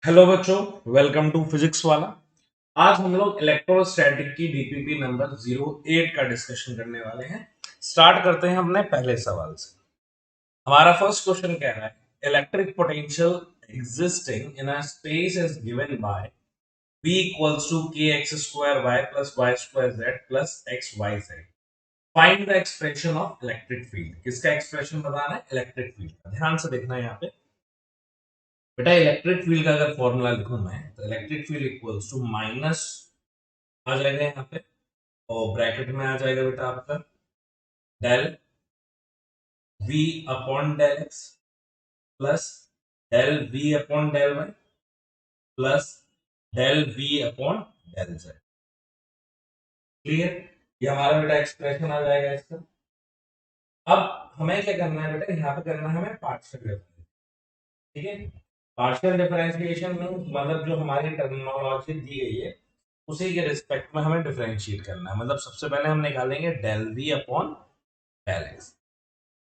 Hello बच्चों, welcome to physics वाला। आज हम लोग इलेक्ट्रोस्टैटिक की डीपीपी नंबर 08 का डिस्कशन करने वाले हैं। स्टार्ट करते हैं अपने पहले सवाल से। हमारा फर्स्ट क्वेश्चन कह रहा है electric potential existing in a space is given by V equals to k x square y plus y square z plus x y z। Find the expression of electric field. किसका expression बताना है? Electric field का। ध्यान से देखना है यहाँ पे बेटा। इलेक्ट्रिक फील्ड का अगर फॉर्मूला लिखूं मैं तो electric field equals to minus आ जाएगा यहाँ पे, और ब्रैकेट में आ जाएगा बेटा आपका del V upon del X plus del V upon del Y plus del V upon del Z. Clear? ये हमारा बेटा एक्सप्रेशन आ जाएगा इसका। अब हमें क्या करना है बेटा? यहाँ पे करना है हमें पार्शियल डिफरेंस। ठीक है, पार्शियल डिफरेंशिएशन में मतलब जो हमारी टर्मिनोलॉजी दी गई है उसी के रिस्पेक्ट में हमें डिफरेंशिएट करना है। मतलब सबसे पहले हम निकालेंगे del V upon del X.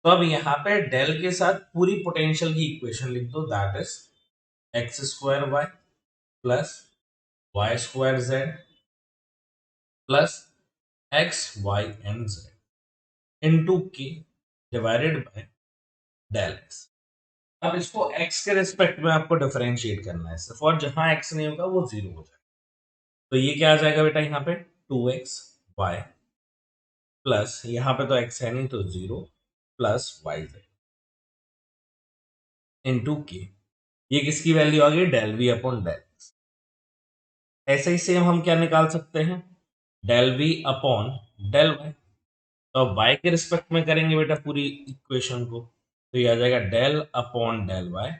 तो अब यहाँ पे डेल के साथ पूरी पोटेंशियल की इक्वेशन लिख दो, that is X square Y plus Y square Z plus X Y and Z into K divided by del X. अब इसको x के रिस्पेक्ट में आपको डिफरेंशिएट करना है सिर्फ, और जहां x नहीं होगा वो जीरो हो जाएगा। तो ये क्या आ जाएगा बेटा? यहाँ पे 2xy प्लस यहाँ पे तो x है नहीं तो zero plus Y Z into K. ये किसकी वैल्यू आ गई? Del V upon del X. ऐसे ही सेम हम क्या निकाल सकते हैं? Del V upon del Y. तो अब वाई के रिस्पेक्ट में करेंगे बेटा पूरी इक्वेशन को, तो ये आ जाएगा del upon del Y.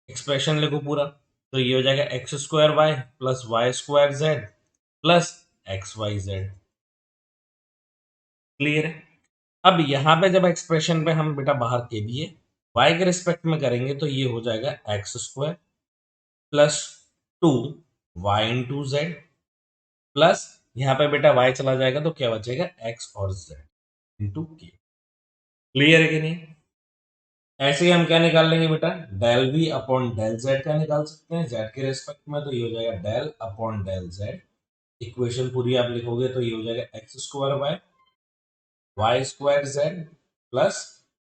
Expression लिखो पूरा, तो ये हो जाएगा X square Y plus Y square Z plus X Y Z. Clear है? अब यहाँ पे जब एक्सप्रेशन पे हम बेटा बाहर के लिए वाई के रिस्पेक्ट में करेंगे तो ये हो जाएगा X square plus 2 Y into Z plus यहाँ पे बेटा वाई चला जाएगा तो क्या बचेगा? एक्स और जेड इंटू के। क्लियर है कि नहीं? ऐसे ही हम क्या निकाल लेंगे बेटा? Del V upon del Z का निकाल सकते हैं जेड के रेस्पेक्ट में, तो ये हो जाएगा del upon del Z. Equation पूरी आप लिखोगे तो ये हो जाएगा X square Y Y square Z plus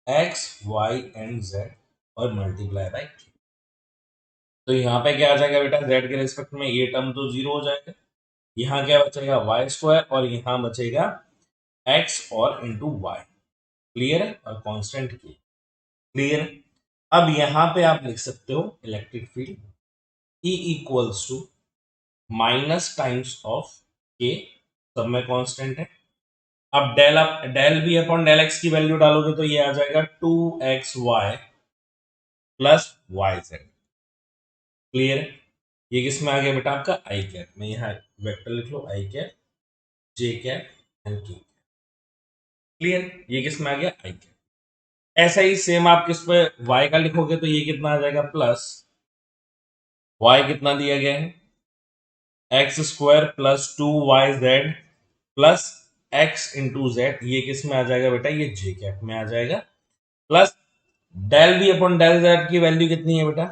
X Y and Z और मल्टीप्लाई बाय के। तो यहाँ पे क्या आ जाएगा बेटा? जेड के रेस्पेक्ट में ये टर्म तो जीरो हो जाएगा। यहाँ क्या बचेगा? वाई स्क्वायर, और यहाँ बचेगा एक्स और इंटू वाई। क्लियर है? और कांस्टेंट की। क्लियर? अब यहाँ पे आप लिख सकते हो electric field E equals to minus times of K, सब में कांस्टेंट है। अब del B upon del X की वैल्यू डालोगे तो ये आ जाएगा 2xy plus Y Z. Clear है? ये किस में आ गया बेटा? आपका आई कैप में। यहाँ वेक्टर लिख लो, आई कैप जे कैप एंड के। क्लियर? ये किस में आ गया? आई कैप। ऐसा ही सेम आप किस पे y का लिखोगे तो ये कितना आ जाएगा? प्लस y कितना दिया गया है? X square plus 2yz plus x into Z. ये किस में आ जाएगा बेटा? ये जे कैप में आ जाएगा। Plus del B upon del Z की वैल्यू कितनी है बेटा?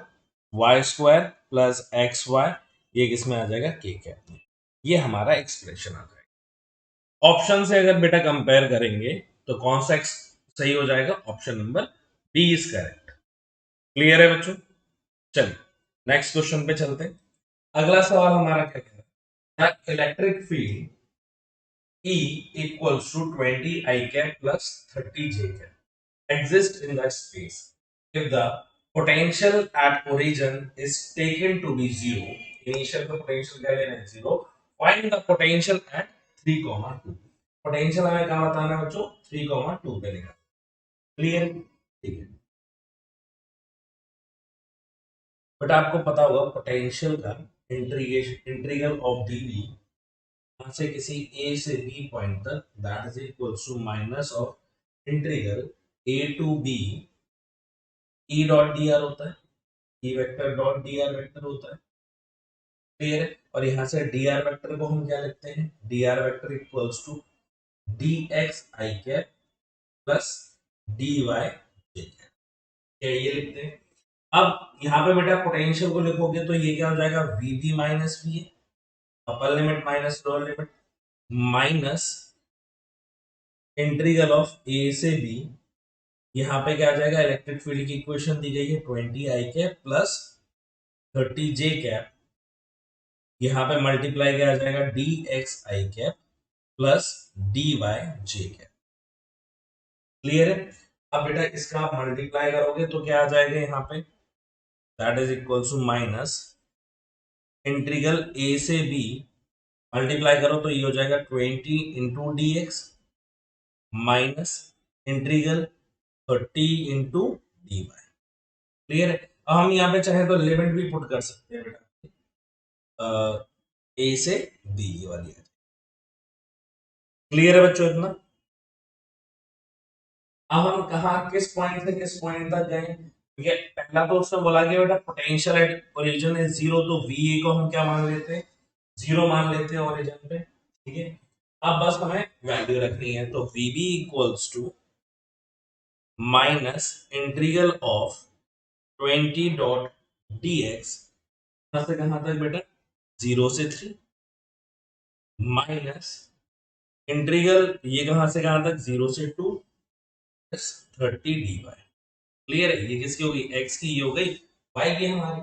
Y square plus X Y. ये किस में आ जाएगा? के कैप में। ये हमारा एक्सप्रेशन आ जाएगा। ऑप्शन से अगर बेटा कंपेयर करेंगे तो कौन सा सही हो जाएगा? Option number B is correct. Clear है बच्चों? चलिए नेक्स्ट क्वेश्चन पे चलते हैं। अगला सवाल हमारा क्या कह रहा है? Electric field E equals to 20 I cap plus 30 J cap exist in the space if the potential at origin is taken to be zero. Initial का potential क्या लेना है? Zero. Find the potential at 3, 2. Potential हमें कहाँ बताना है बच्चों? 3, 2 पे लिखा। क्लियर? ठीक है। बट आपको पता होगा पोटेंशियल का इंटीग्रल ऑफ डी वी यहाँ से किसी ए से बी पॉइंट तक that is equal to minus of integral A to B E dot D R होता है। E vector dot D R vector होता है। क्लियर है? और यहाँ से डी आर वेक्टर को हम क्या लिखते हैं? D R vector equals to D X I cap plus D Y J cap. क्या ये लिखते हैं? अब यहाँ पे बेटा पोटेंशियल को लिखोगे तो ये क्या हो जाएगा, V B minus V A, upper limit minus lower limit, minus integral of A से बी, यहाँ पे क्या आ जाएगा, इलेक्ट्रिक फील्ड की इक्वेशन दी गई है 20 I cap plus 30 J cap, यहाँ पे मल्टीप्लाई क्या आ जाएगा, D X I cap plus D Y J cap. Clear है। अब बेटा इसका आप मल्टीप्लाई करोगे तो क्या आ जाएगा यहाँ पे, that is equal to minus integral A से बी, मल्टीप्लाई करो तो ये हो जाएगा 20 into D X minus integral 30 into D Y. Clear है। अब हम यहाँ पे चाहे तो लिमिट भी पुट कर सकते हैं बेटा, ए से बी ये वाली है। क्लियर है बच्चों इतना। अब हम कहा किस पॉइंट से किस पॉइंट तक गए, ठीक है। पहला तो उसने बोला कि बेटा potential at origin is zero, तो वी को हम क्या मान लेते हैं, जीरो मान लेते हैं ओरिजिन पे, ठीक है। अब बस हमें वैल्यू रखनी है, तो V B equals to minus integral of 20 dot D X, कहां से कहां तक बेटा, 0 से 3, माइनस इंटीग्रल ये कहां से कहां तक, 0 से 2 प्लस 30 डी वाई। क्लियर है। ये किसकी होगी, एक्स की, ये हो गई वाई की हमारी।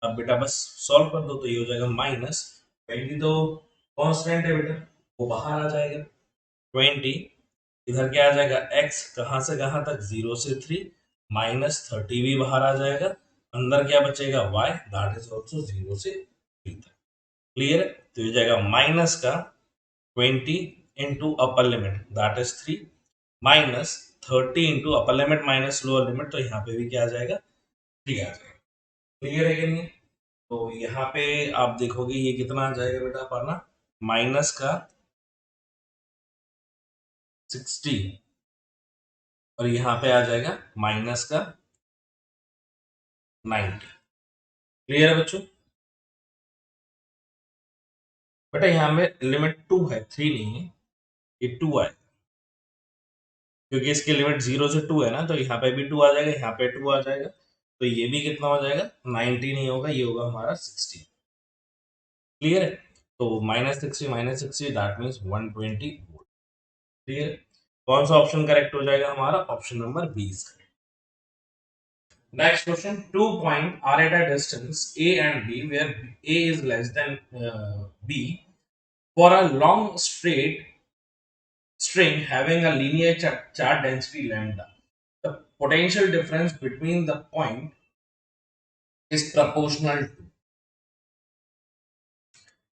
अब बेटा बस सॉल्व कर दो तो ये हो जाएगा माइनस 20, तो कांस्टेंट है बेटा, वो बाहर आ जाएगा 20, इधर क्या आ जाएगा, एक्स कहां से कहां तक, 0 से 3, माइनस 30 भी बाहर आ जाएगा, अंदर क्या बचेगा, वाई, दैट इज ऑल्सो 0 से 3 तक। क्लियर है। तो ये जाएगा माइनस का 20 into upper limit that is 3, minus 30 into upper limit minus lower limit, तो यहाँ पे भी क्या आ जाएगा, 3 आ जाएगा। क्लियर है कि नहीं। तो यहाँ पे आप देखोगे ये कितना आ जाएगा बेटा अपना, माइनस का 60, और यहाँ पे आ जाएगा माइनस का 90। क्लियर है बच्चों। बेटा यहाँ में लिमिट 2 है, 3 नहीं है, ये 2 आए, क्योंकि इसकी लिमिट 0 से 2 है ना, तो यहाँ पे भी 2 आ जाएगा, यहाँ पे 2 आ जाएगा, तो ये भी कितना हो जाएगा, 90 नहीं होगा, ये होगा हमारा 60। क्लियर है। तो -60 दैट मीन्स 120 वोल्ट। क्लियर है। कौन सा ऑप्शन करेक्ट हो जाएगा हमारा, option number 20। Next question, 2 points are at a distance A and B where A is less than B for a long straight string having a linear charge density lambda. The potential difference between the point is proportional to.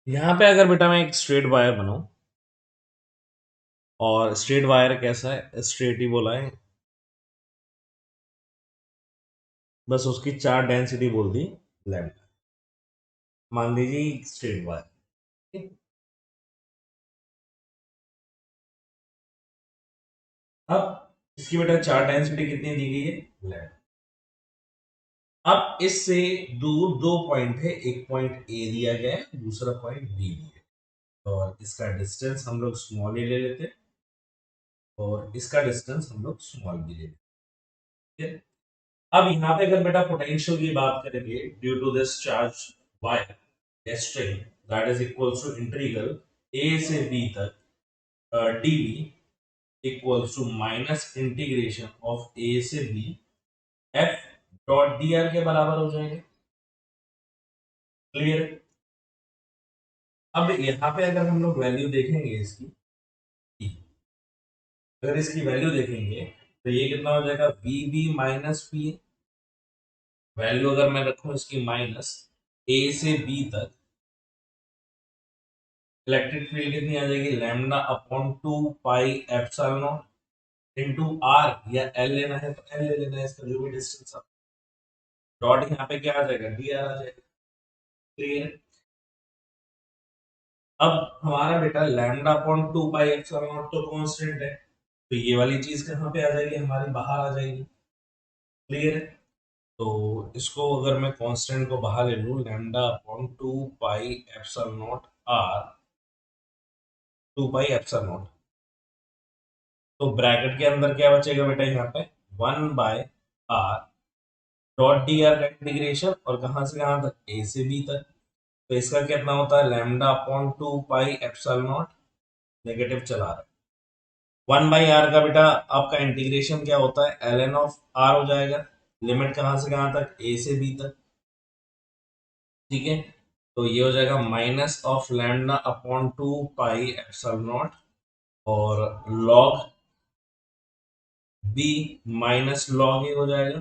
यहाँ पे अगर बेटा मैं एक straight wire बनाऊं, और straight wire कैसा है, स्ट्रेट ही बोला है, बस उसकी चार्ज डेंसिटी बोल दी लैम्डा, मान लीजिए स्ट्रेट वायर। अब इसकी बेटा चार्ज डेंसिटी कितनी दी गई है, लैम्डा। अब इससे दूर 2 पॉइंट है, एक पॉइंट ए दिया गया है, दूसरा पॉइंट बी दिया गया है, और इसका डिस्टेंस हम लोग स्मॉल ए ले लेते हैं, और इसका डिस्टेंस हम लोग स्मॉल बी ले लेते हैं। अब यहाँ पे अगर बेटा पोटेंशियल की बात करेंगे, due to this charge wire string that is equal to integral A से बी तक D B equals to minus integration of A से B F dot D R के बराबर हो जाएगा। क्लियर। अब यहाँ पे अगर हम लोग वैल्यू देखेंगे इसकी, अगर इसकी वैल्यू देखेंगे तो ये कितना हो जाएगा, V B minus P, value अगर मैं रखूं इसकी माइनस ए से बी तक, इलेक्ट्रिक फील्ड कितनी आ जाएगी, lambda upon 2 pi epsilon naught into R, या एल लेना है तो एल ले लेना है, इसका जो भी डिस्टेंस है, डॉट यहाँ पे क्या आ जाएगा, डी आर आ जाएगा। क्लियर। अब हमारा बेटा lambda upon 2 pi epsilon naught तो कांस्टेंट है, तो ये वाली चीज कहाँ पे आ जाएगी, हमारी बाहर आ जाएगी। क्लियर है। तो इसको अगर मैं कांस्टेंट को बाहर ले लूं, lambda upon 2 pi epsilon naught R, 2 pi epsilon naught, तो ब्रैकेट के अंदर क्या बचेगा बेटा, यहाँ पे 1 by R dot D R का इंटीग्रेशन और कहां से कहां तक, ए से बी तक। तो इसका कितना होता है, lambda upon 2 pi epsilon not, negative चला रहा है। 1/r का बेटा आपका इंटीग्रेशन क्या होता है, ln ऑफ r हो जाएगा। लिमिट कहां से कहां तक, a से b तक। ठीक है, तो ये हो जाएगा minus of lambda upon 2 pi epsilon not और log b minus log a हो जाएगा।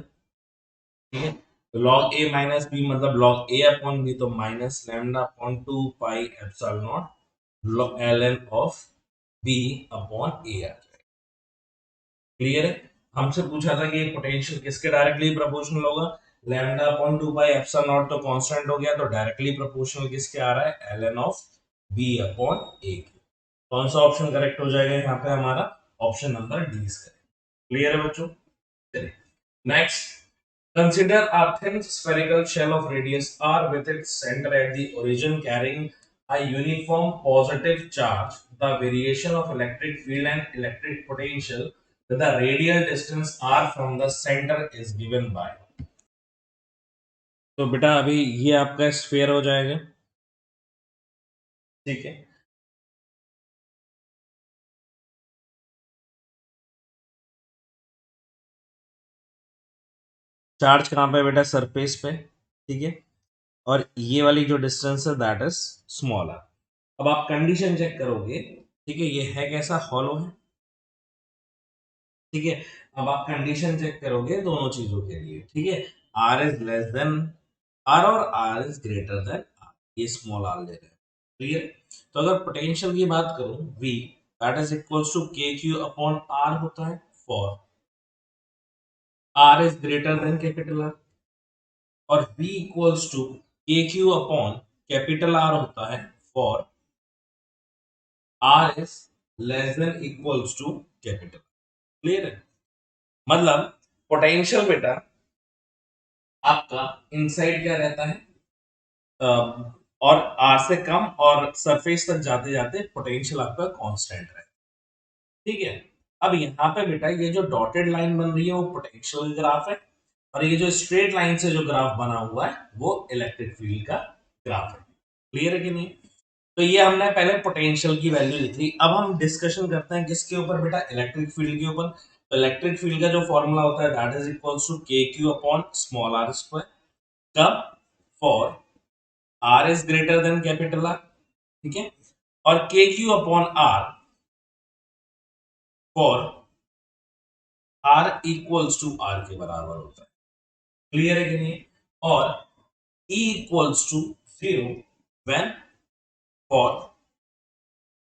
ठीक है, तो log a माइनस b मतलब log a अपॉन b, तो minus lambda upon 2 pi epsilon not ln of b upon a। Clear है। हमसे पूछा था कि ये पोटेंशियल किसके डायरेक्टली प्रोपोर्शनल होगा, lambda upon 2 pi epsilon naught तो कांस्टेंट हो गया, तो डायरेक्टली प्रोपोर्शनल किसके आ रहा है, ln of b upon a। कौन सा ऑप्शन करेक्ट हो जाएगा यहाँ पे हमारा, option number D is correct. Clear है बच्चों, चलिए next. Consider a thin spherical shell of radius r with its center at the origin carrying a uniform positive charge. The variation of electric field and electric potential with the radial distance r from the center is given by। तो बेटा अभी ये आपका sphere हो जाएगा। ठीक है, charge कहाँ पे बेटा, सरफेस पे। ठीक है, और ये वाली जो डिस्टेंस है दैट इज स्मॉलर। अब आप कंडीशन चेक करोगे, ठीक है, ये है कैसा, हॉलो है। ठीक है, अब आप कंडीशन चेक करोगे दोनों चीजों के लिए। ठीक है, R is less than R और R is greater than R, ये स्मॉल आर ले रहे हैं। क्लियर। तो अगर पोटेंशियल की बात करूं, V that is equals to K Q upon R होता है for R is greater than capital R, और V equals to K Q upon capital R होता है for R is less than equals to capital. Clear है। मतलब potential बेटा आपका inside क्या रहता है, और आर से कम, और सरफेस तक जाते जाते पोटेंशियल आपका कांस्टेंट है। ठीक है, अब यहाँ पे बेटा ये जो डॉटेड लाइन बन रही है वो पोटेंशियल ग्राफ है, और ये जो स्ट्रेट लाइन से जो ग्राफ बना हुआ है वो इलेक्ट्रिक फील्ड का ग्राफ है। क्लियर है कि नहीं। तो ये हमने पहले पोटेंशियल की वैल्यू लिखी। अब हम डिस्कशन करते हैं किसके ऊपर बेटा, इलेक्ट्रिक फील्ड के ऊपर। तो इलेक्ट्रिक फील्ड का जो फॉर्मूला होता है that is equals to K Q upon small R square. कब, for R is greater than capital R. ठीक है, और K Q upon R for R equals to R के बराबर होता है। क्लियर है कि नहीं। और E equals to 0 when for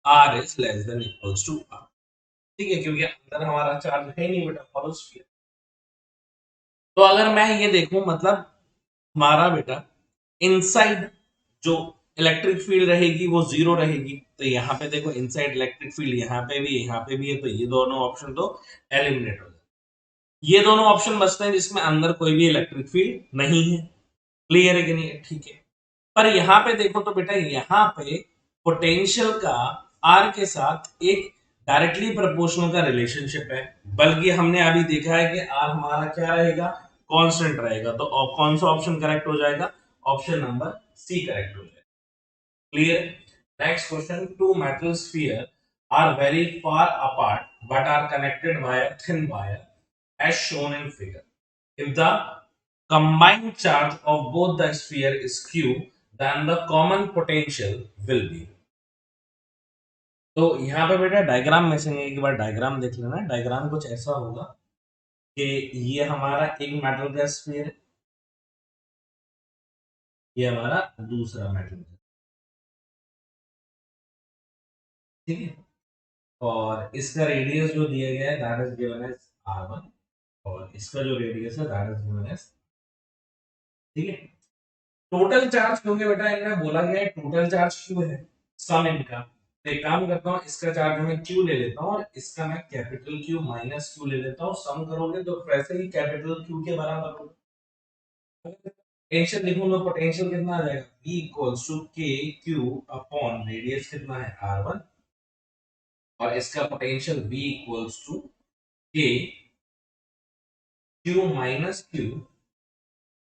R is less than equals to R. ठीक है, क्योंकि अंदर हमारा चार्ज है नहीं बेटा, फॉलोस्फीयर। तो अगर मैं ये देखूं, मतलब हमारा बेटा इनसाइड जो इलेक्ट्रिक फील्ड रहेगी वो 0 रहेगी। तो यहाँ पे देखो इनसाइड इलेक्ट्रिक फील्ड यहाँ पे भी है, तो ये दोनों ऑप्शन तो एलिमिनेट हो जाए। ये दोनों ऑप्शन बचते हैं जिसमें अंदर कोई भी इलेक्ट्रिक फील्ड नहीं है। क्लियर है कि नहीं, ठीक है। पर यहाँ पे देखो तो बेटा यहाँ पे पोटेंशियल का आर के साथ एक डायरेक्टली प्रोपोर्शनल का रिलेशनशिप है। बल्कि हमने अभी देखा है कि आर हमारा क्या रहेगा, कांस्टेंट रहेगा। तो कौन सा ऑप्शन करेक्ट हो जाएगा, ऑप्शन नंबर सी करेक्ट हो जाएगा। Clear. Next question, two metal sphere are very far apart but are connected by a thin wire as shown in figure. If the combined charge of both the sphere is q, then the common potential will be। तो यहाँ पे बेटा diagram में से एक बार diagram देख लेना। Diagram कुछ ऐसा होगा कि ये हमारा एक मेटल का स्फीयर है, ये हमारा दूसरा मेटल है। ठीक है, और इसका रेडियस जो दिया गया है that is given as r1, और इसका जो रेडियस है दैट इज गिवन एज। ठीक है, टोटल चार्ज क्योंकि बेटा इनमें बोला गया है टोटल चार्ज क्यों है, सम इनका। तो एक काम करता हूँ, इसका चार्ज मैं क्यू ले लेता हूँ और इसका मैं कैपिटल क्यू माइनस क्यू ले लेता हूँ। सम करोगे तो वैसे ही कैपिटल क्यू के बराबर होगा। पोटेंशियल लिखूंगा, पोटेंशियल कितना आ जाएगा, V equals to K Q upon radius कितना है r1, और इसका potential V equals to K Q minus Q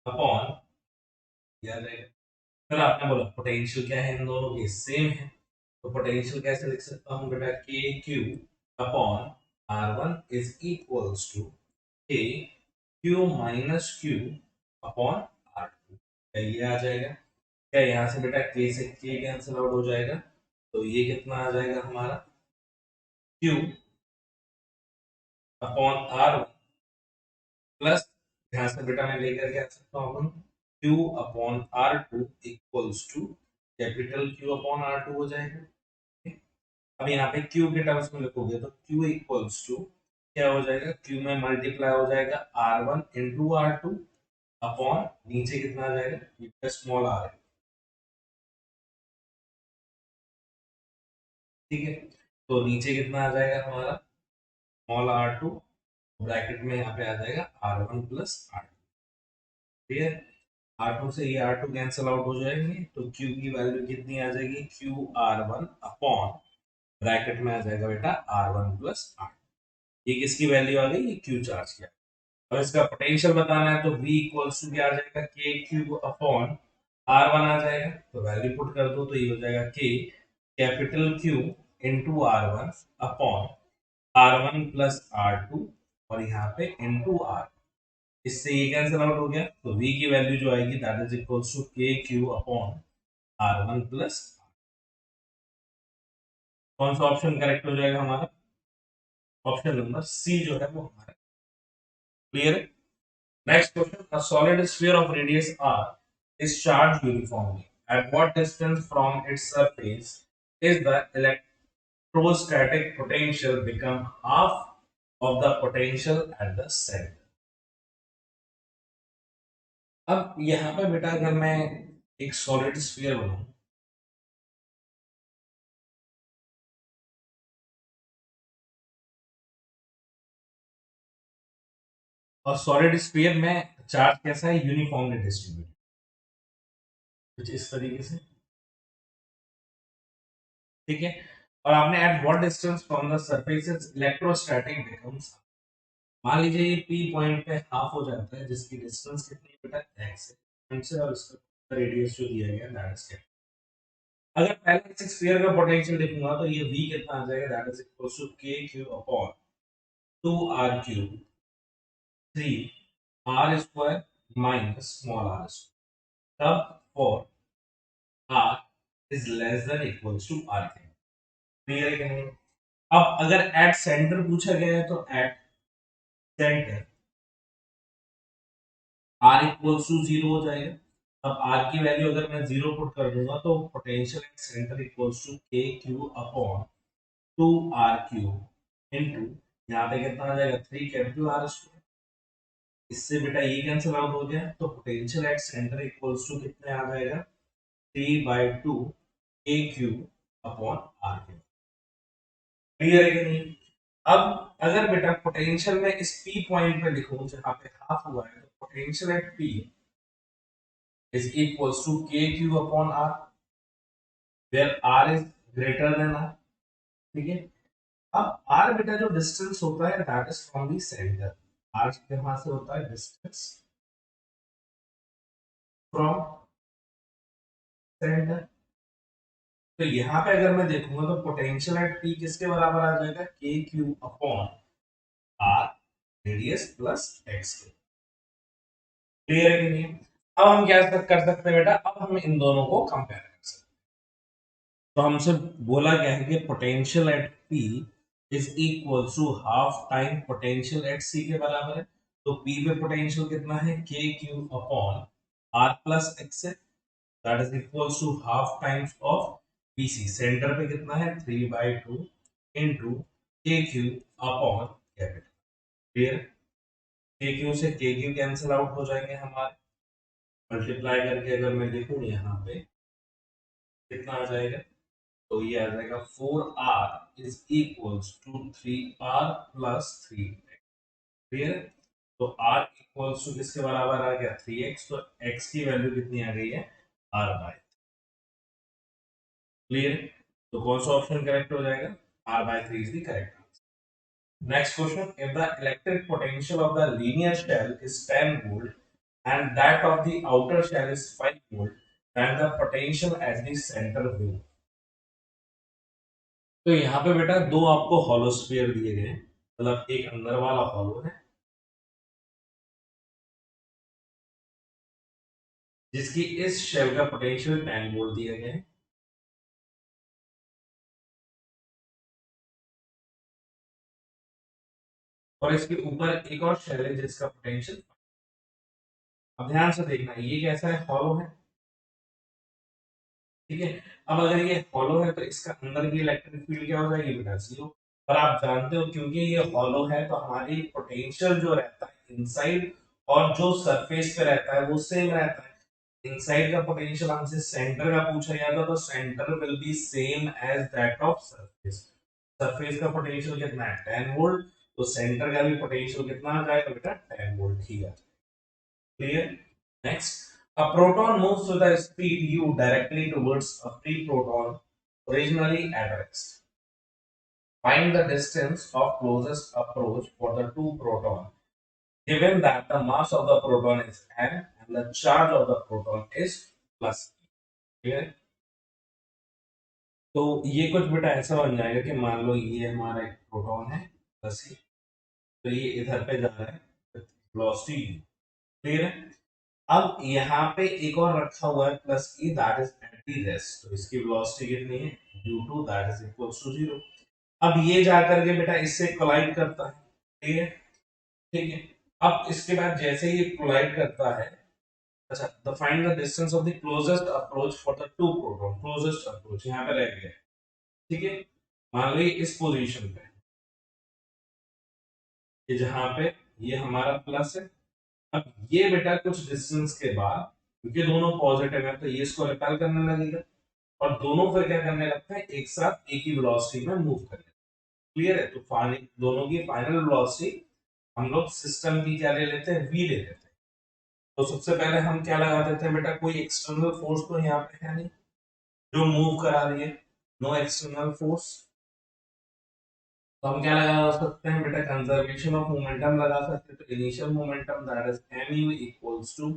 upon दिया जाएगा। फिर आपने बोला पोटेंशियल क्या है इन दोनों के, सेम है, तो पोटेंशियल कैसे लिख सकता हूँ बेटा, K Q upon R one is equals to K Q minus Q upon R two. ये आ जाएगा क्या, यहाँ से बेटा के से के कैंसिल आउट हो जाएगा, तो ये कितना आ जाएगा हमारा, क्यू अपॉन आर प्लस, यहाँ से बेटा मैं लेकर के आ सकता हूँ अपन Q upon R two equals to capital Q upon R two हो जाएगा। ठीक? अब यहाँ पे क्यू के टर्म्स में लिखोगे तो क्यू इक्वल्स टू क्या हो जाएगा, क्यू में मल्टीप्लाई हो जाएगा R one into R two upon नीचे कितना आ जाएगा, स्मॉल आर है। ठीक है, तो नीचे कितना आ जाएगा हमारा, स्मॉल आर टू, ब्रैकेट में यहाँ पे आ जाएगा R one plus R two. ठीक है, आर टू से ये आर टू कैंसिल आउट हो जाएंगे, तो क्यू की वैल्यू कितनी आ जाएगी, Q R one upon bracket में आ जाएगा बेटा आर वन प्लस आर। ये किसकी वैल्यू आ गई, ये क्यू चार्ज की। और इसका पोटेंशियल बताना है तो v इक्वल्स टू क्या आ जाएगा, के क्यूब अपॉन आर वन आ जाएगा, तो वैल्यू पुट कर दो तो ये हो जाएगा K capital Q into R one upon R one plus R two, और यहाँ पे इंटू आर, इससे ये कैंसिल आउट हो गया, तो v की वैल्यू जो आएगी that is equals to K Q upon R one plus. कौन सा ऑप्शन करेक्ट हो जाएगा हमारा, ऑप्शन नंबर सी जो है वो हमारा क्लियर है। Next question. A solid sphere of radius r is charged uniformly. At what distance from its surface is the electrostatic potential become half of the potential at the center? अब यहाँ पे बेटा अगर मैं एक सॉलिड स्फीयर बनाऊं, और solid sphere में चार्ज कैसा है, यूनिफॉर्मली डिस्ट्रीब्यूटेड, कुछ इस तरीके से। ठीक है, और आपने at what distance from the surface electrostatic becomes, मान लीजिए ये पी पॉइंट पे हाफ हो जाता है, जिसकी डिस्टेंस कितनी है बेटा, एक्स है पॉइंट से, और इसका रेडियस जो दिया गया दैट इज क्या। अगर पहले इस स्फीयर का पोटेंशियल लिखूंगा तो ये v कितना आ जाएगा, that is equals to K Q upon 2 R cube 3 R square minus small R square, तब for R is less than equals to R cube. Clear है कि नहीं। अब अगर एट सेंटर पूछा गया है तो at centre R equals to zero हो जाएगा। अब आर की वैल्यू अगर मैं जीरो पुट कर दूंगा तो potential at centre equals to K Q upon 2 R cube into, यहाँ पे कितना आ जाएगा, 3 कैपिटल आर स्क्वायर, इससे बेटा ये कैंसिल आउट हो गया, तो potential at centre equals to कितने आ जाएगा, 3/2 K cube upon R cube. Clear है कि नहीं। अब अगर बेटा पोटेंशियल में इस पी पॉइंट पे लिखूं जहां पे हाफ हुआ है, तो potential eight P is equals to k cube upon r where r is greater than r। ठीक है, अब r बेटा जो डिस्टेंस होता है that is from the centre, r कहां से होता है, डिस्टेंस फ्रॉम सेंटर। तो यहाँ पे अगर मैं देखूंगा तो पोटेंशियल एट p किसके बराबर आ जाएगा, k cube upon r radius plus x के। क्लियर है कि नहीं। अब हम क्या कर सकते हैं बेटा, अब हम इन दोनों को कंपेयर कर सकते हैं। तो हमसे बोला गया है कि potential at P is equal to half time potential at C के बराबर है। तो P पे पोटेंशियल कितना है, K cube upon R plus X है, that is equal to half times of BC, center पे कितना है 3/2 into K cube upon capital. Clear, K Q से के क्यू कैंसिल आउट हो जाएंगे हमारे, मल्टीप्लाई करके अगर मैं देखूं यहाँ पे कितना आ जाएगा, तो ये आ जाएगा 4r is equals to 3r plus 3। Clear है, तो r इक्वल्स टू किसके बराबर आ गया, 3x, तो x की वैल्यू कितनी आ गई है, r/। क्लियर, तो कौन सा ऑप्शन करेक्ट हो जाएगा, r/3 is the correct answer. Next question, if the electric potential of the linear shell is 10 volt and that of the outer shell is 5 volt, then the potential at the center will. तो यहाँ पे बेटा दो आपको hollow sphere दिए गए हैं, मतलब एक अंदर वाला हॉलो है जिसकी इस शेल का पोटेंशियल 10 वोल्ट दिया गया है, और इसके ऊपर एक और शेल है जिसका पोटेंशियल। अब ध्यान से देखना, ये कैसा है, हॉलो है, ठीक है। अब अगर ये हॉलो है तो इसका अंदर की इलेक्ट्रिक फील्ड क्या हो जाएगी बेटा, जीरो। और आप जानते हो क्योंकि ये हॉलो है तो हमारी पोटेंशियल जो रहता है इनसाइड और जो सरफेस पे रहता है वो सेम रहता है। इनसाइड का पोटेंशियल हमसे सेंटर का पूछा गया था, तो centre will be same as that of surface. Surface का पोटेंशियल कितना है, 10 वोल्ट, तो सेंटर का भी पोटेंशियल कितना आ जाएगा बेटा, 10 वोल्ट ही है। Clear? Next, a proton moves with a speed u directly towards a free proton originally at rest. Find the distance of closest approach for the two protons, given that the mass of the proton is m and the charge of the proton is plus e. Clear? तो ये कुछ बेटा ऐसा बन जाएगा कि मान लो ये हमारा एक प्रोटॉन है प्लस ई, तो ये इधर पे जा रहा है, वेलोसिटी। क्लियर है? अब यहाँ पे एक और रखा हुआ है plus E, that is anti rest, तो इसकी वेलोसिटी कितनी है, u2 that is equals to 0। अब ये जाकर के बेटा इससे कोलाइड करता है, ठीक है, ठीक है। अब इसके बाद जैसे ही ये कोलाइड करता है, अच्छा, the find the distance of the closest approach for the two proton, closest approach यहाँ पे रह गया, ठीक है। मान लो इस पोजीशन पे, ये जहां पे ये हमारा प्लस है, अब ये बेटा कुछ डिस्टेंस के बाद, क्योंकि दोनों पॉजिटिव है तो ये इसको रिपेल करने लगेगा, और दोनों फिर क्या करने लगते हैं, एक साथ एक ही वेलोसिटी में मूव करने। क्लियर है? तो दोनों की फाइनल वेलोसिटी हम लोग सिस्टम की क्या ले लेते हैं, v ले लेते हैं। तो सबसे पहले हम क्या लगा देते हैं बेटा, कोई एक्सटर्नल फोर्स तो यहाँ पे है नहीं जो मूव करा रही है, नो एक्सटर्नल फोर्स। तो हम क्या लगा सकते हैं बेटा, कंजर्वेशन ऑफ मोमेंटम लगा सकते हैं। तो initial momentum that is mu equals to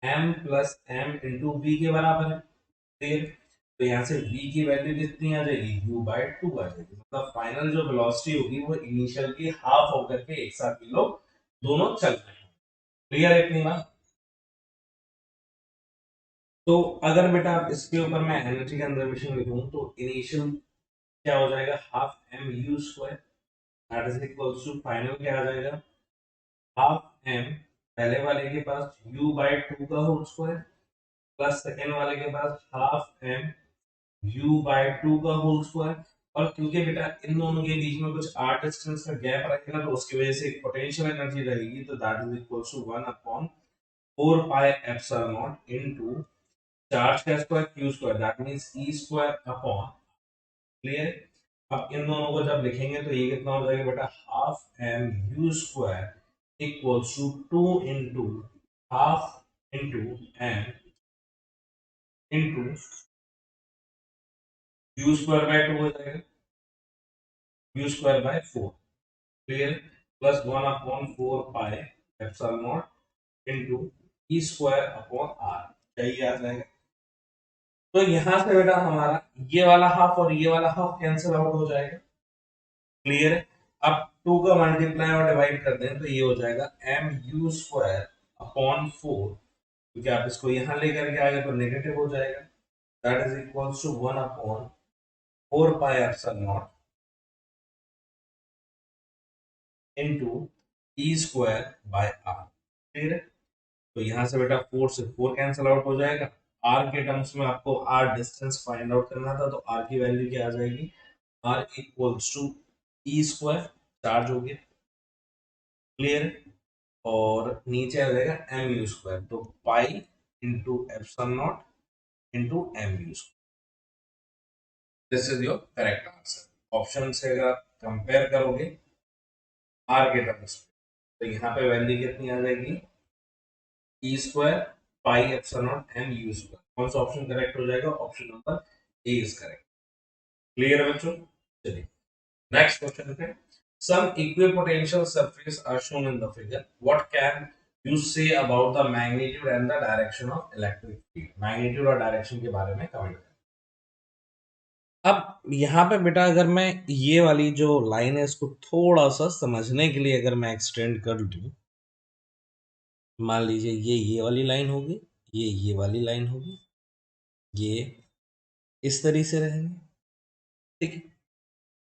m plus m into v के बराबर है। क्लियर? तो यहाँ से v की वैल्यू कितनी आ जाएगी, u बाय 2 आ जाएगी। मतलब फाइनल जो वेलोसिटी होगी वो इनिशियल की हाफ होकर के एक साथ ये लोग दोनों चल रहे हैं। क्लियर है इतनी बात? तो अगर बेटा आप इसके ऊपर मैं एनर्जी कंजर्वेशन लिखूं तो इनिशियल क्या हो जाएगा, half m u square that is equals to final क्या आ जाएगा, हाफ m पहले वाले के पास u बाय 2 का होल स्क्वायर प्लस सेकेंड वाले के पास हाफ m u बाय 2 का होल स्क्वायर। और क्योंकि बेटा इन दोनों के बीच में कुछ r डिस्टेंस का गैप रहेगा तो उसकी वजह से एक पोटेंशियल एनर्जी रहेगी, तो that is equal to 1 upon 4 pi epsilon naught into charge का square q square that means e square upon. Clear? अब इन दोनों को जब लिखेंगे तो ये कितना हो जाएगा बेटा, half m u square equals to 2 into half into m into u square by 2 हो जाएगा, u square by 4। Clear? Plus 1 upon 4 pi epsilon naught into E square upon R, यही आ जाएगा। तो यहां से बेटा हमारा ये वाला हाफ और ये वाला हाफ कैंसिल आउट हो जाएगा। क्लियर है? अब 2 का मल्टीप्लाई और डिवाइड कर दें तो ये हो जाएगा एम यू स्क्वायर अपॉन 4, क्योंकि आप इसको यहां लेकर के आगे तो नेगेटिव हो जाएगा, that is equals to 1 upon 4 pi epsilon naught into E square by R. Clear है? तो यहाँ से बेटा 4 से 4 कैंसिल आउट हो जाएगा। आर के टर्म्स में आपको आर डिस्टेंस फाइंड आउट करना था, तो आर की वैल्यू क्या आ जाएगी, R equals to E square, charge हो गया। क्लियर? और नीचे आ जाएगा एम यू स्क्वायर, तो pi into epsilon naught into M U square. This is your correct answer. Option से अगर आप कंपेयर करोगे आर के टर्म्स में तो यहाँ पे वैल्यू कितनी आ जाएगी, E square pi epsilon naught M U square. कौन सा ऑप्शन करेक्ट हो जाएगा, option number A is correct. Clear है बच्चों? चलिए नेक्स्ट क्वेश्चन पे, some equipotential surface are shown in the figure, what can you say about the magnitude and the direction of electric field, magnitude और direction के बारे में comment करें। अब यहाँ पे बेटा अगर मैं ये वाली जो लाइन है इसको थोड़ा सा समझने के लिए अगर मैं एक्सटेंड कर दूं, मान लीजिए ये वाली लाइन होगी, ये वाली लाइन होगी, ये इस तरीके से रहेंगे, ठीक है।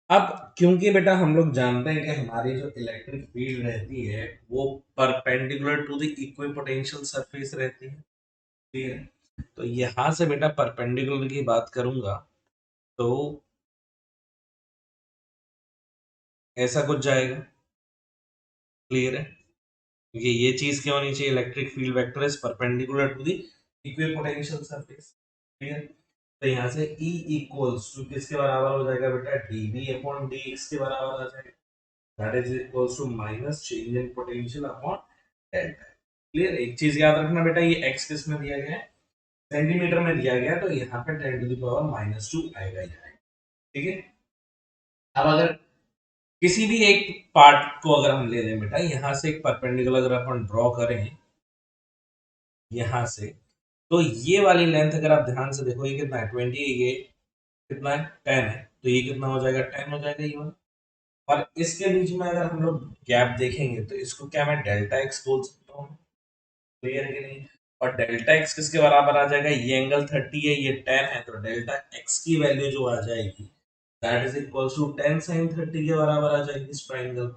अब क्योंकि बेटा हम लोग जानते हैं कि हमारी जो इलेक्ट्रिक फील्ड रहती है वो perpendicular to the equipotential surface रहती है, ठीक है। तो यहां से बेटा परपेंडिकुलर की बात करूंगा तो ऐसा कुछ जाएगा, क्लियर है। क्योंकि ये चीज क्या होनी चाहिए, electric field vector is perpendicular to the equipotential surface, clear. तो यहाँ से E इक्वल्स टू किसके बराबर हो जाएगा बेटा, dB अपॉन dx के बराबर आ जाएगा, that is equals to minus change in potential upon delta, clear. एक चीज याद रखना बेटा, ये x किस में दिया गया है, सेंटीमीटर में दिया गया है, तो यहाँ पे 10 टू द पावर -2 आएगा ही आएगा, ठीक है। अब अगर किसी भी एक पार्ट को अगर हम ले लें बेटा, यहाँ से एक परपेंडिकुलर अगर अपन ड्रॉ करें यहाँ से, तो ये वाली लेंथ अगर आप ध्यान से देखो, ये कितना है 20 है, ये कितना है 10 है, तो ये कितना हो जाएगा 10 हो जाएगा ये वाला। और इसके बीच में अगर हम लोग गैप देखेंगे तो इसको क्या मैं डेल्टा एक्स बोल सकता हूँ, क्लियर है कि नहीं। और डेल्टा एक्स किसके बराबर आ जाएगा, ये एंगल 30 है, ये 10 है, तो डेल्टा एक्स की वैल्यू जो आ जाएगी that is equal to 10 sin 30 के बराबर आ जाएगी इस ट्राइंगल,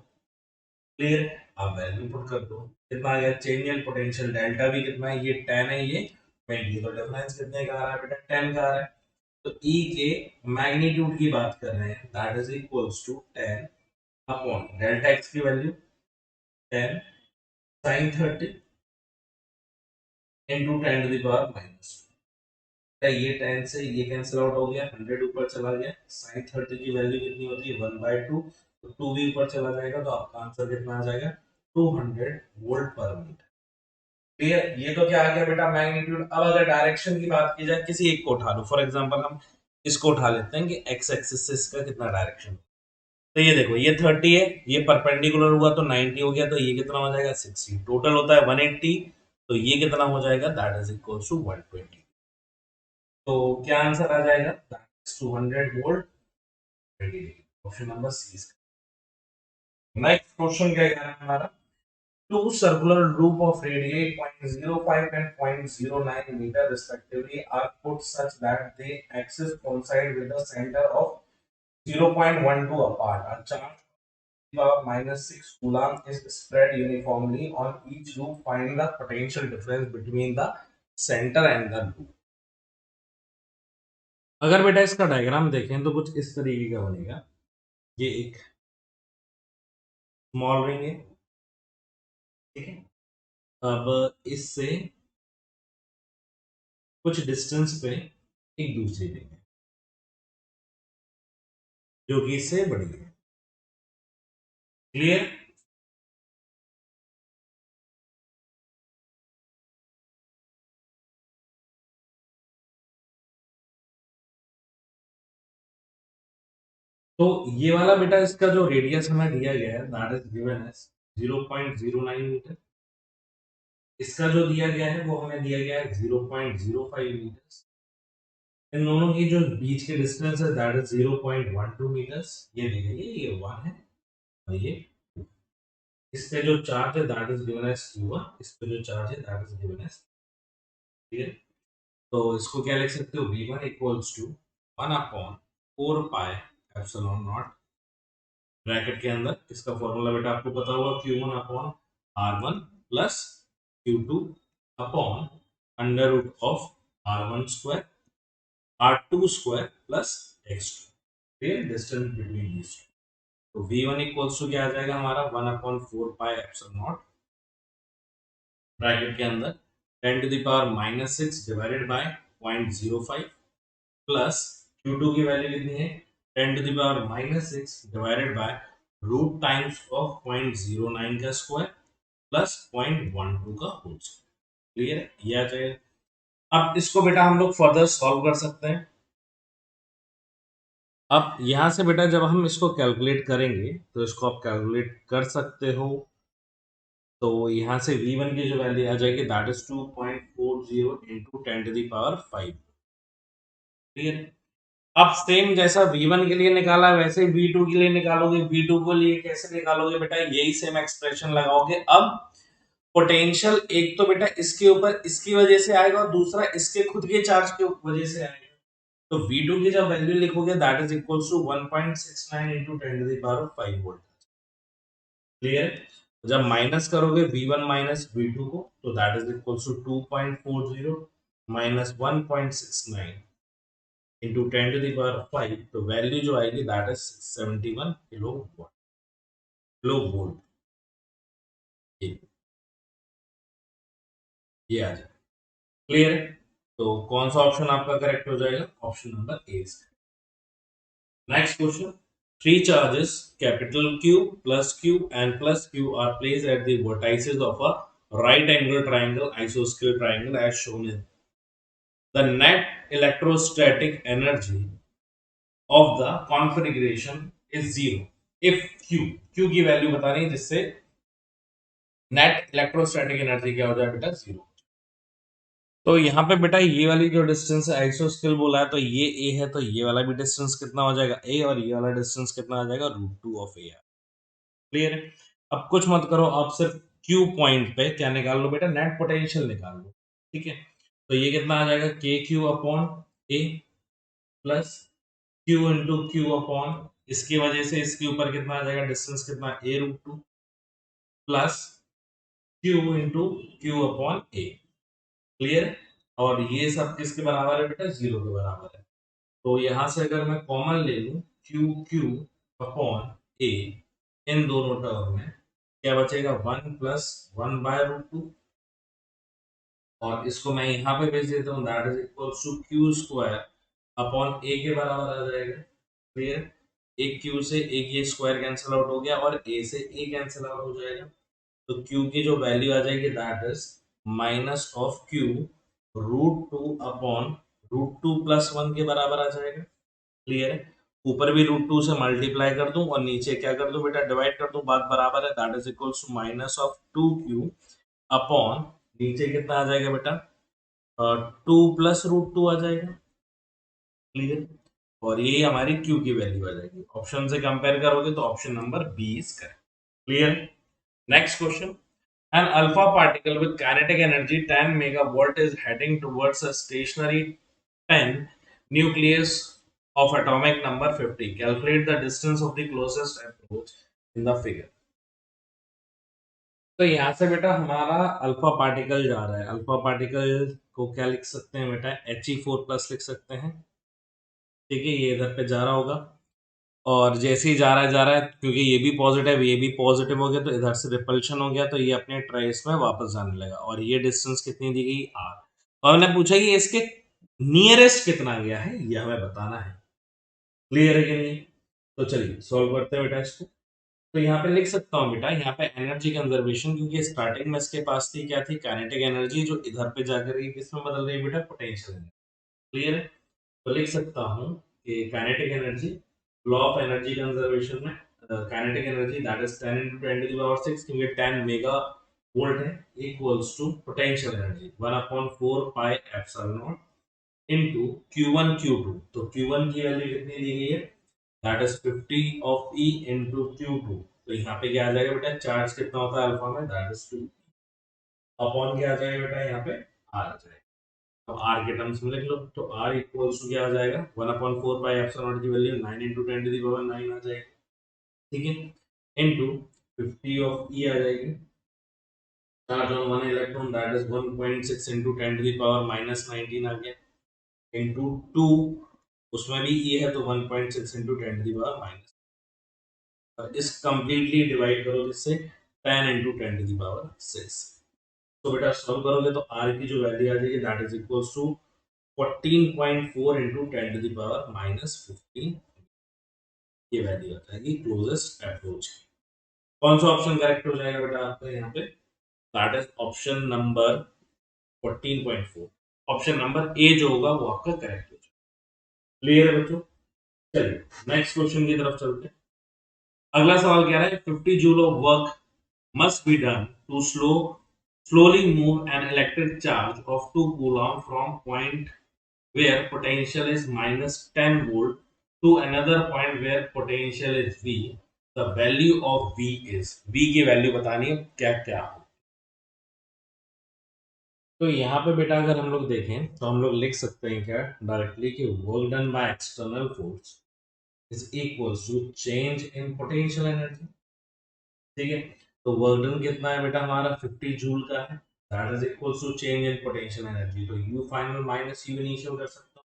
क्लियर। आप वैल्यू पुट कर दो, कितना आ गया चेंज इन पोटेंशियल, डेल्टा भी कितना है, ये 10 है, ये 20, तो डिफरेंस कितने का आ रहा है बेटा 10 का आ रहा है। तो E के मैग्नीट्यूड की बात कर रहे हैं, that is equals to 10 upon delta X की value 10 sin 30 into 10 to the power minus, ये 10 से ये कैंसिल आउट हो गया, 100 ऊपर चला गया, sin 30 की वैल्यू कितनी होती है 1/2, तो 2 भी ऊपर चला जाएगा, तो आपका आंसर कितना आ जाएगा 200 वोल्ट पर मीटर, क्लियर। ये तो क्या आ गया बेटा मैग्नीट्यूड। अब अगर डायरेक्शन की बात की जाए, किसी एक को उठा लो, फॉर एग्जांपल हम इसको उठा लेते हैं कि एक्स एक्सिस से इसका कितना डायरेक्शन, तो ये देखो ये 30 है, ये परपेंडिकुलर हुआ तो 90 हो गया, तो ये कितना हो जाएगा 60, टोटल होता है 180, तो ये कितना हो जाएगा दैट इज इक्वल टू 120, तो क्या आंसर आ जाएगा that is 200 volt, option number C. Next question क्या है हमारा, two circular loop of radii 0.05 and 0.09 meter respectively are put such that they axis coincide with the center of 0.12 apart. A charge power -6 coulomb is spread uniformly on each loop. Find the potential difference between the center and the loop. अगर बेटा इसका diagram देखें तो कुछ इस तरीके का बनेगा, ये एक स्मॉल रिंग है, ठीक है। अब इससे कुछ डिस्टेंस पे एक दूसरी रिंग है जो कि इससे बड़ी है, क्लियर। तो ये वाला बेटा इसका जो रेडियस हमें दिया गया है that is given as 0.09 metre, इसका जो दिया गया है वो हमें दिया गया है 0.05 मीटर, इन दोनों की जो बीच के डिस्टेंस है दैट इज 0.12 मीटर्स, ये दी गई है, ये 1 है और ये 2। इस पे जो चार्ज है that is given as q1, इस पे जो चार्ज है दैट इज गिवन एज, ठीक है। तो इसको क्या लिख सकते हो v1 equals to 1 upon 4 pi epsilon naught, bracket के अंदर इसका फॉर्मूला बेटा आपको पता होगा Q1 upon R1 plus Q2 upon under root of R1 square R2 square plus X2, फिर डिस्टेंस बिटवीन दीस टू। तो V1 इक्वल्स टू क्या आ जाएगा हमारा 1 upon 4 pi epsilon naught, bracket के अंदर 10 to the power -6 divided by 0.05 plus Q2 की value कितनी है 10 to the power -6 divided by root times of 0.09 का स्क्वायर प्लस 0.12 का होल स्क्वायर, क्लियर, ये आ जाएगा। अब इसको बेटा हम लोग फर्दर सॉल्व कर सकते हैं। अब यहां से बेटा जब हम इसको कैलकुलेट करेंगे तो इसको आप कैलकुलेट कर सकते हो तो यहाँ से V1 की जो वैल्यू आ जाएगी दैट इज 2.40 इंटू 10⁵ ठीक है। अब सेम जैसा V1 के लिए निकाला वैसे V2 के लिए निकालोगे। V2 को लिए कैसे निकालोगे बेटा, यही सेम एक्सप्रेशन लगाओगे। अब पोटेंशियल एक तो बेटा इसके ऊपर इसकी वजह से आएगा और दूसरा इसके खुद के चार्ज के वजह से आएगा। तो V2 की जब वैल्यू लिखोगे that is equals to 1.69 into 10⁵ volt. Clear. जब माइनस करोगे V1 माइनस V2 को तो that is equals to 2.40 minus 1.69 into 10⁵, तो वैल्यू जो आएगी that is 71 kilo volt. Kilo volt ये आ जाए। क्लियर है। तो कौन सा ऑप्शन आपका करेक्ट हो जाएगा, option number A. Next question, three charges capital Q plus Q and plus Q are placed at the vertices of a right angle triangle isosceles triangle as shown in the net electrostatic energy of the configuration is zero if Q की value बता रही है जिससे net electrostatic energy क्या हो जाए बेटा, zero. तो यहाँ पे बेटा ये वाली जो डिस्टेंस है आइसोस्केल बोला है तो ये ए है, तो ये वाला भी डिस्टेंस कितना हो जाएगा ए, और ये वाला डिस्टेंस कितना आ जाएगा √2 ऑफ ए। क्लियर है। अब कुछ मत करो, आप सिर्फ क्यू पॉइंट पे क्या निकाल लो बेटा, नेट पोटेंशियल निकाल लो। ठीक है। तो ये कितना आ जाएगा K Q upon A plus Q into Q upon इसकी वजह से इसके ऊपर कितना आ जाएगा डिस्टेंस कितना A√2 plus Q into Q upon A. Clear. और ये सब किसके बराबर है बेटा, जीरो के बराबर है। तो यहां से अगर मैं कॉमन ले लूं क्यू क्यू अपॉन ए, इन दोनों टर्म में क्या बचेगा, 1 प्लस 1/√2, और इसको मैं यहाँ पे भेज देता हूँ that is equals to Q square upon A के बराबर आ जाएगा। क्लियर। एक क्यू से एक ये स्क्वायर कैंसिल आउट हो गया और ए से ए कैंसिल आउट हो जाएगा। तो क्यू की जो वैल्यू आ जाएगी that is minus of Q √2 upon √2 plus 1 के बराबर आ जाएगा। क्लियर है। ऊपर भी √2 से मल्टीप्लाई कर दूं और नीचे क्या कर दूं बेटा, डिवाइड कर दूं, बात बराबर है। That is equals to minus of 2Q अपॉन नीचे कितना आ जाएगा बेटा, 2 प्लस √2 आ जाएगा। क्लियर। और ये हमारी Q की वैल्यू आ जाएगी। ऑप्शन से कंपेयर करोगे तो option number B is correct. Clear. Next question, an alpha particle with kinetic energy 10 megavolt is heading towards a stationary 10 nucleus of atomic number 50. Calculate the distance of the closest approach in the figure. तो यहाँ से बेटा हमारा alpha particle जा रहा है। Alpha particle को क्या लिख सकते हैं बेटा, He4+ लिख सकते हैं। ठीक है, ये इधर पे जा रहा होगा और जैसे ही जा रहा है क्योंकि ये भी पॉजिटिव हो गया तो इधर से रिपल्शन हो गया, तो ये अपने ट्रेस में वापस जाने लगा। और ये डिस्टेंस कितनी दी गई, r। और हमने पूछा कि इसके नियरेस्ट कितना गया है, ये हमें बताना है। क्लियर है कि नहीं। तो चलिए सॉल्व करते हैं बेटा इसको। तो यहाँ पे लिख सकता हूँ बेटा, यहाँ पे एनर्जी कंजर्वेशन, क्योंकि स्टार्टिंग में इसके पास थी क्या थी, काइनेटिक एनर्जी, जो इधर पे जाकर ये किसमें बदल रही है बेटा, पोटेंशियल एनर्जी। क्लियर है। तो लिख सकता हूँ कि kinetic energy, law of energy conservation में kinetic energy that is 10 into 10⁶, क्योंकि 10 मेगा वोल्ट है, equals to potential energy 1/4 pi epsilon naught into Q1 Q2। तो Q1 की वैल्यू कितनी दी गई है, that is 50 of E into Q2। तो यहाँ पे क्या आ जाएगा बेटा, चार्ज कितना होता है अल्फा में, दैट इज 2 अपॉन क्या आ जाएगा बेटा, यहाँ पे R आ जाएगा। तो R के टर्म्स में लिख लो, तो R इक्वल्स टू क्या आ जाएगा, 1/4 पाई एप्सिलॉन नॉट की वैल्यू 9 into 10⁹ आ जाएगी। ठीक है, इनटू 50 ऑफ E आ जाएगी, charge on 1 electron that is 1.6 into 10⁻⁻19 आ गया, इनटू 2, उसमें भी E है तो 1.6 into 10⁻⁻, और इस कंप्लीटली डिवाइड करो जिससे 10 into 10⁻⁶। तो बेटा सॉल्व करोगे तो R की जो वैल्यू आ जाएगी that is equals to 14.4 into 10⁻⁻15, ये वैल्यू आ जाएगी क्लोजेस्ट अप्रोच की। कौन सा ऑप्शन करेक्ट हो जाएगा बेटा आपका यहाँ पे, that is option number 14.4। Option number ए जो होगा वो आपका करेक्ट हो जाएगा। क्लियर है बच्चों। चलिए नेक्स्ट क्वेश्चन की तरफ चलते हैं। अगला सवाल कह रहा है 50 joule of work must be done to slowly move an electric charge of 2 coulomb from point where potential is minus 10 volt to another point where potential is V. The value of V is V की value बतानी है क्या क्या हो। तो यहाँ पे बेटा अगर हम लोग देखें तो हम लोग लिख सकते हैं क्या डायरेक्टली कि work done by external force is equals to change in potential energy. ठीक है, तो वर्क डन कितना है बेटा हमारा 50 जूल का है, that is equals to change in potential energy. तो U final minus U initial कर सकते हो।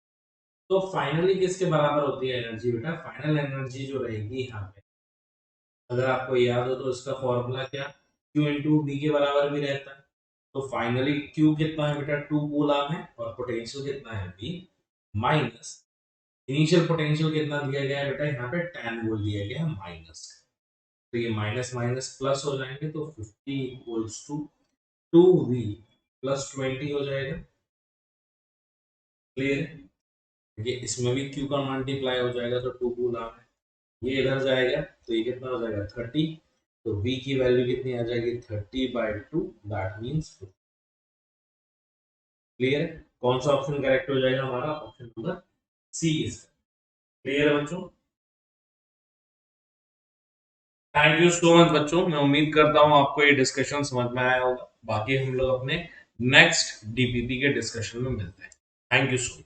तो फाइनली किसके बराबर होती है एनर्जी बेटा, फाइनल एनर्जी जो रहेगी यहाँ पे अगर आपको याद हो तो इसका फॉर्मूला क्या, Q इंटू बी के बराबर भी रहता है। तो फाइनली Q कितना है बेटा 2 कूलम है और पोटेंशियल कितना है V माइनस इनिशियल पोटेंशियल कितना दिया गया है बेटा यहाँ पे 10 वोल्ट दिया गया है माइनस। तो ये माइनस माइनस प्लस हो जाएंगे तो 50 इक्वल्स टू 2V प्लस 20 हो जाएगा। क्लियर है, ये इसमें भी Q का मल्टीप्लाई हो जाएगा तो 2 कूलम है, ये इधर जाएगा तो ये कितना हो जाएगा 30। तो V की वैल्यू कितनी आ जाएगी 30/2, दैट मींस। क्लियर है, कौन सा ऑप्शन करेक्ट हो जाएगा हमारा, option number C is. Clear है बच्चों, थैंक यू सो मच बच्चों, मैं उम्मीद करता हूँ आपको ये डिस्कशन समझ में आया होगा। बाकी हम लोग अपने नेक्स्ट डीपीपी के डिस्कशन में मिलते हैं। Thank you so much.